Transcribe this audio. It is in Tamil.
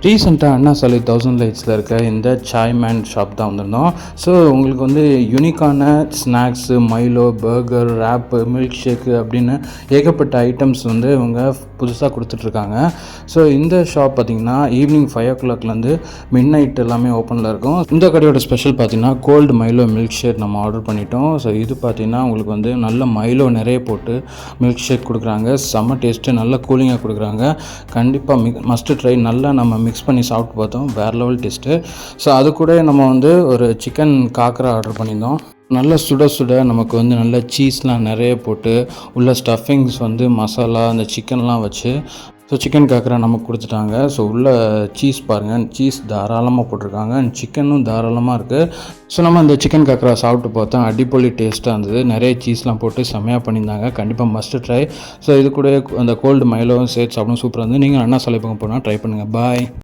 ரீசெண்டாக அண்ணா சாலை 1000 லைட்ஸில் இருக்க இந்த சாய் மேன் ஷாப் தான் வந்திருந்தோம். ஸோ உங்களுக்கு வந்து யூனிக்கான snacks, Milo, burger, wrap, milk shake அப்படின்னு ஏகப்பட்ட ஐட்டம்ஸ் வந்து இவங்க புதுசாக கொடுத்துட்ருக்காங்க. ஸோ இந்த ஷாப் பார்த்திங்கன்னா ஈவினிங் 5 o'clockலேருந்து மிட் நைட் எல்லாமே ஓப்பனில் இருக்கும். இந்த கடையோட ஸ்பெஷல் பார்த்திங்கன்னா கோல்டு மைலோ மில்க் ஷேக் நம்ம ஆர்டர் பண்ணிட்டோம். ஸோ இது பார்த்திங்கன்னா உங்களுக்கு வந்து நல்ல மைலோ நிறைய போட்டு மில்க் ஷேக் கொடுக்குறாங்க. செம்ம டேஸ்ட்டு, நல்ல கூலிங்காக கொடுக்குறாங்க. கண்டிப்பாக மஸ்ட்டு ட்ரை. நல்லா நம்ம மிக்ஸ் பண்ணி சாப்பிட்டு பார்த்தோம், வேறு லெவல் டேஸ்ட்டு. ஸோ அது கூட நம்ம வந்து ஒரு சிக்கன் காக்கரா ஆர்டர் பண்ணியிருந்தோம். நல்ல சுட சுட நமக்கு வந்து நல்ல சீஸ்லாம் நிறைய போட்டு உள்ள ஸ்டஃபிங்ஸ் வந்து மசாலா அந்த சிக்கன்லாம் வச்சு ஸோ சிக்கன் காக்கரா நமக்கு கொடுத்துட்டாங்க. ஸோ உள்ள சீஸ் பாருங்கள், சீஸ் தாராளமாக போட்டிருக்காங்க, சிக்கனும் தாராளமாக இருக்குது. ஸோ நம்ம இந்த சிக்கன் காக்கரா சாப்பிட்டு பார்த்தோம், அடிப்பொலி டேஸ்ட்டாக இருந்தது. நிறைய சீஸ்லாம் போட்டு செம்மையாக பண்ணியிருந்தாங்க. கண்டிப்பாக மஸ்ட்டு ட்ரை. ஸோ இது கூட அந்த கோல்டு மைலோவும் சேர்த்து சாப்பிடும் சூப்பராக இருந்தது. நீங்கள் அண்ணா சாலை பக்கம் போனால் ட்ரை பண்ணுங்கள். பாய்.